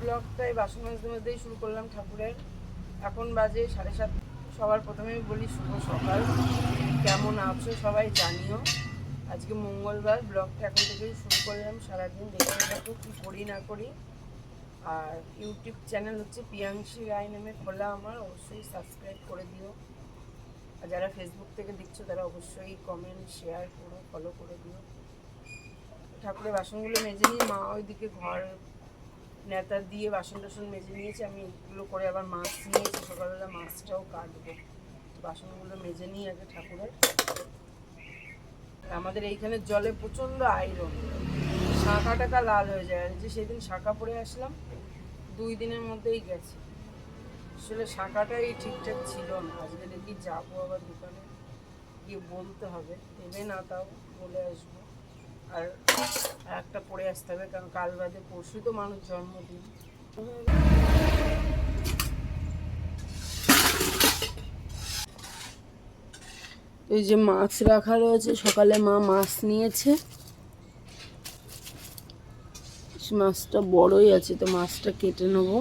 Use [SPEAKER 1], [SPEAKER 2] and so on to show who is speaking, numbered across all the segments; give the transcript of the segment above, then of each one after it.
[SPEAKER 1] ব্লগটাই বাসন মাজতে মধ্যেই শুরু করলাম ঠাকুরের। এখন বাজে 7:30। সবার প্রথমেই বলি শুভ সকাল, কেমন আছো সবাই জানিও। আজকে মঙ্গলবার, ব্লগটা এখন থেকেই শুরু করলাম। সারাদিন দেখে থাকো কী করি না করি। আর ইউটিউব চ্যানেল হচ্ছে পিয়াংশী রায় নামে খোলা আমার, অবশ্যই সাবস্ক্রাইব করে দিও। আর যারা ফেসবুক থেকে দেখছো তারা অবশ্যই কমেন্ট শেয়ার করো, ফলো করে দিও। ঠাকুরের বাসনগুলো মেজে নিয়ে মা ওইদিকে ঘর নেতা দিয়ে বাসন টাসন মেজে নিয়েছে। আমি এগুলো করে আবার মাছ নিয়েছি, সকালবেলা মাছটাও কাটবো। বাসনগুলো মেজে নিয়ে আগে ঠাকুরের। আমাদের এইখানে জলে প্রচণ্ড আয়রন, শাঁখা টাকা লাল হয়ে যায়। যে সেদিন শাঁখা পরে আসলাম, 2 দিনের মধ্যেই গেছে। আসলে শাঁখাটাই ঠিকঠাক ছিল না। আজকে দেখি যাবো আবার দোকানে গিয়ে বলতে হবে, দেবে না তাও বলে আসবো। আর একটা পরে আসতে হবে, কারণ কাল বাদে পরশু তো মানুষ জন্মদিন। এই যে মাছ রাখা রয়েছে, সকালে মা মাছ নিয়েছে। মাছটা বড়ই আছে, তো মাছটা কেটে নেবো।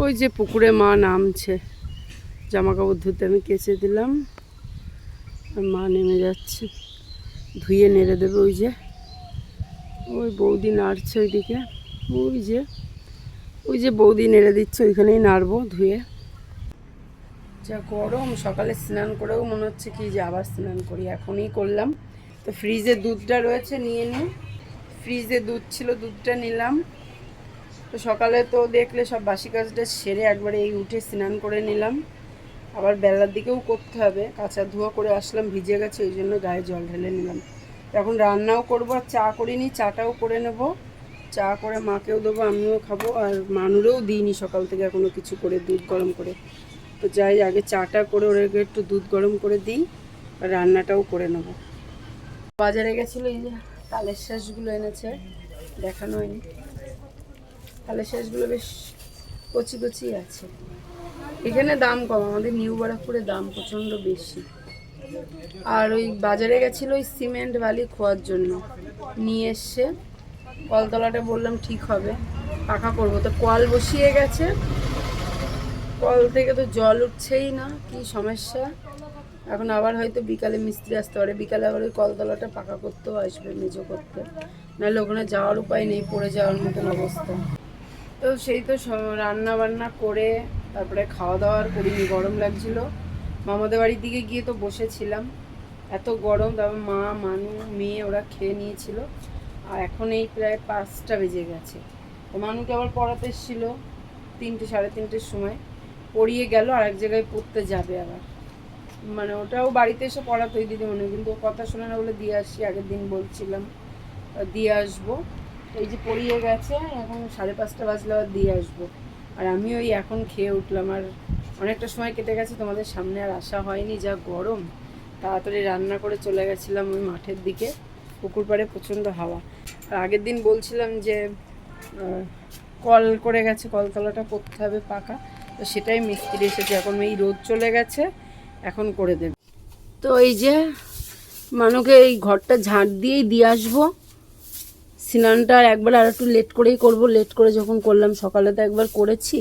[SPEAKER 1] ওই যে পুকুরে মা নামছে, জামা কাপড় ধুতে আমি কেচে দিলাম, আর মা নেমে যাচ্ছে, ধুয়ে নেড়ে দেবে। ওই বৌদি নাড়ছে ওইদিকে, ওই যে বৌদি নেড়ে দিচ্ছে, ওইখানেই নাড়বো ধুয়ে। যা গরম, সকালে স্নান করেও মনে হচ্ছে কি যে আবার স্নান করি। এখনই করলাম। তো ফ্রিজে দুধটা রয়েছে, নিয়ে নিই। ফ্রিজে দুধ ছিল, দুধটা নিলাম। তো সকালে তো দেখলে সব বাসি কাজটা সেরে একবারে এই উঠে স্নান করে নিলাম। আবার বেলার দিকেও করতে হবে, কাঁচা ধোয়া করে আসলাম, ভিজে গেছে, ওই জন্য গায়ে জল ঢেলে নিলাম। এখন রান্নাও করবো, আর চা করিনি, চাটাও করে নেব। চা করে মাকেও দেবো, আমিও খাবো। আর মানুরেও দিইনি সকাল থেকে এখনও কিছু করে, দুধ গরম করে। তো যাই আগে চাটা করে ওদেরকে একটু দুধ গরম করে দিই, আর রান্নাটাও করে নেব। বাজারে গেছিলো, এই যে তালের শাঁসগুলো এনেছে, দেখানো হয়নি। তালের শাঁসগুলো বেশ কচি কচি আছে। এখানে দাম কম, আমাদের নিউ বারাকপুরে দাম প্রচণ্ড বেশি। আর ওই বাজারে গেছিলো ওই সিমেন্ট বালি খোয়ার জন্য, নিয়ে এসছে। কলতলাটা বললাম ঠিক হবে, পাকা করবো। তো কল বসিয়ে গেছে, কল থেকে তো জল উঠছেই না, কি সমস্যা। এখন আবার হয়তো বিকালে মিস্ত্রি আসতে পারে, বিকালে আবার ওই কলতলাটা পাকা করতেও আসবে, মেজো করতে। নাহলে ওখানে যাওয়ার উপায় নেই, পড়ে যাওয়ার মতন অবস্থা। তো সেই তো রান্না বান্না করে তারপরে খাওয়া দাওয়ার করিনি, গরম লাগছিল। মামাদের বাড়ির দিকে গিয়ে তো বসেছিলাম, এত গরম। তারপর মা, মানু, মেয়ে ওরা খেয়ে নিয়েছিল। আর এখন এই প্রায় 5টা বেজে গেছে। তো মানুকে আবার পড়াতে এসেছিল 3টে সাড়ে 3টের সময়, পড়িয়ে গেল, আর এক জায়গায় পড়তে যাবে আবার। মানে ওটাও বাড়িতে এসে পড়াতোই দিদিমণি, কিন্তু কথা শোনে না বলে দিয়ে আসি। আগের দিন বলছিলাম দিয়ে আসবো। এই যে পড়িয়ে গেছে, এখন 5:30 বাজলে আবার দিয়ে আসবো। আর আমি ওই এখন খেয়ে উঠলাম, আর অনেকটা সময় কেটে গেছে, তোমাদের সামনে আর আসা হয়নি, যা গরম। তাড়াতাড়ি রান্না করে চলে গেছিলাম ওই মাঠের দিকে, পুকুর পাড়ে প্রচণ্ড হাওয়া। আর আগের দিন বলছিলাম যে কল করে গেছে, কলতলাটা করতে হবে পাকা। তো সেটাই মিস্ত্রি এসেছে, এখন এই রোদ চলে গেছে, এখন করে দেবে। তো এই যে মানুকে এই ঘরটা ঝাঁট দিয়েই দিয়ে আসবো। স্নানটা একবার আর একটু লেট করেই করব। লেট করে যখন করলাম, সকালে তো একবার করেছি।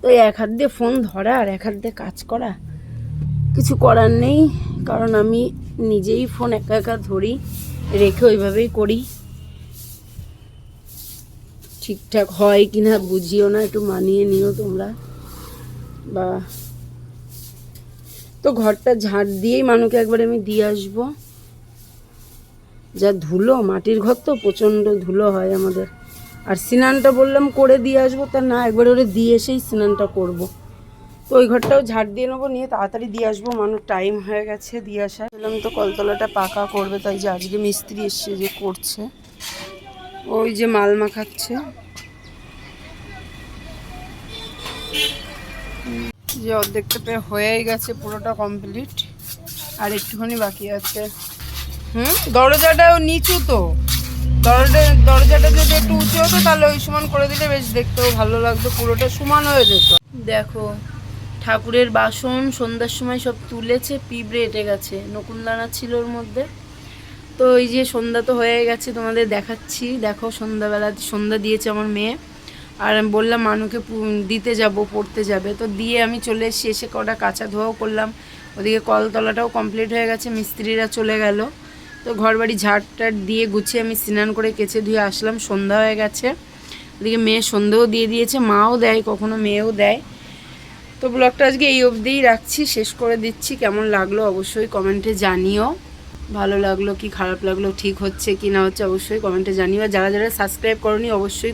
[SPEAKER 1] তো এক হাত দিয়ে ফোন ধরা আর এক হাত দিয়ে কাজ করা, কিছু করার নেই। কারণ আমি নিজেই ফোন একা একা ধরি, রেখে ওইভাবেই করি। ঠিকঠাক হয় কি না বুঝিও না, একটু মানিয়ে নিও তোমরা। বা তো ঘরটা ঝাঁট দিয়েই মানুকে একবার আমি দিয়ে আসবো। যা ধুলো, মাটির ঘর তো প্রচণ্ড ধুলো হয় আমাদের। আর স্নানটা বললাম করে দিয়ে আসবো, তা না, একবার ওরে দিয়ে এসেই স্নানটা করব। তো ওই ঘরটাও ঝাড় দিয়ে নেবো, নিয়ে তাড়াতাড়ি দিয়ে আসবো। মানুষ টাইম হয়ে গেছে দিয়ে আসা। বললাম তো কলতলাটা পাকা করবে, তাই যে আজকে মিস্ত্রি এসছে, যে করছে। ওই যে মাল মাখাচ্ছে, যে অর্ধেকটা হয়েই গেছে, পুরোটা কমপ্লিট। আর একটুখানি বাকি আছে। দরজাটাও নিচু তো, দরজাটা যদি একটু উঁচু হতো তাহলে ওই সমান করে দিলে বেশ দেখতেও ভালো লাগতো, পুরোটা সমান হয়ে যেত। দেখো ঠাকুরের বাসন সন্ধ্যার সময় সব তুলেছে, পিঁপড়ে এঁটে গেছে, নকুনদানা ছিল ওর মধ্যে। তো এই যে সন্ধ্যা তো হয়ে গেছে, তোমাদের দেখাচ্ছি। দেখো সন্ধ্যাবেলা সন্ধ্যা দিয়েছে আমার মেয়ে, আর আমি বললাম মানুকে দিতে যাব, পড়তে যাবে, তো দিয়ে আমি চলে এসে এসে কটা কাঁচা ধোয়াও করলাম। ওদিকে কলতলাটাও কমপ্লিট হয়ে গেছে, মিস্ত্রিরা চলে গেল। তো ঘরবাড়ি ঝাড়টাট দিয়ে গুছিয়ে আমি স্নান করে কেচে ধুয়ে আসলাম, সন্ধ্যা হয়ে গেছে। ওদিকে মেয়ে সন্ধ্যাও দিয়ে দিয়েছে, মাও দেয়, কখনো মেয়েও দেয়। তো ব্লগটা আজকে এই অবধিই রাখছি, শেষ করে দিচ্ছি। কেমন লাগলো অবশ্যই কমেন্টে জানিও, ভালো লাগলো কি খারাপ লাগলো, ঠিক হচ্ছে কি না হচ্ছে অবশ্যই কমেন্টে জানিও। আর যারা যারা সাবস্ক্রাইব করোনি অবশ্যই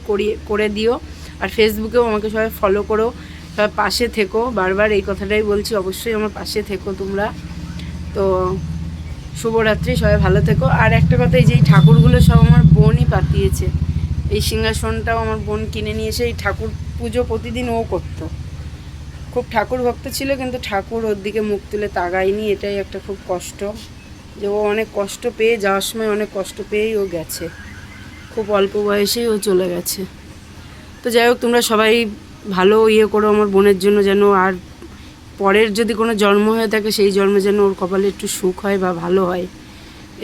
[SPEAKER 1] করে দিও। আর ফেসবুকেও আমাকে সবাই ফলো করো, সবাই পাশে থেকো, বারবার এই কথাটাই বলছি, অবশ্যই আমার পাশে থেকো তোমরা। তো শুভরাত্রি, সবাই ভালো থেকো। আর একটা কথা, এই যে এই ঠাকুরগুলো সব আমার বোনই পাঠিয়েছে। এই সিংহাসনটাও আমার বোন কিনে নিয়ে এসে এই ঠাকুর পুজো প্রতিদিন ও করতো। খুব ঠাকুর ভক্ত ছিল, কিন্তু ঠাকুর ওর দিকে মুখ তুলে তাকায়নি, এটাই একটা খুব কষ্ট। যে ও অনেক কষ্ট পেয়ে যাওয়ার সময় অনেক কষ্ট পেয়েই ও গেছে, খুব অল্প বয়সেই ও চলে গেছে। তো যাই হোক, তোমরা সবাই ভালো করো আমার বোনের জন্য, যেন আর পরের যদি কোনো জন্ম হয়ে থাকে সেই জন্মে যেন ওর কপালে একটু সুখ হয় বা ভালো হয়,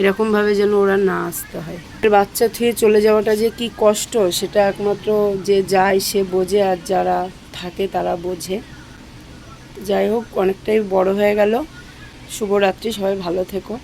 [SPEAKER 1] এরকমভাবে যেন ওরা না আসতে হয়। বাচ্চা থুয়ে চলে যাওয়াটা যে কি কষ্ট সেটা একমাত্র যে যায় সে বোঝে, আর যারা থাকে তারা বোঝে। যাই হোক, অনেকটাই বড় হয়ে গেল। শুভরাত্রি, সবাই ভালো থেকো।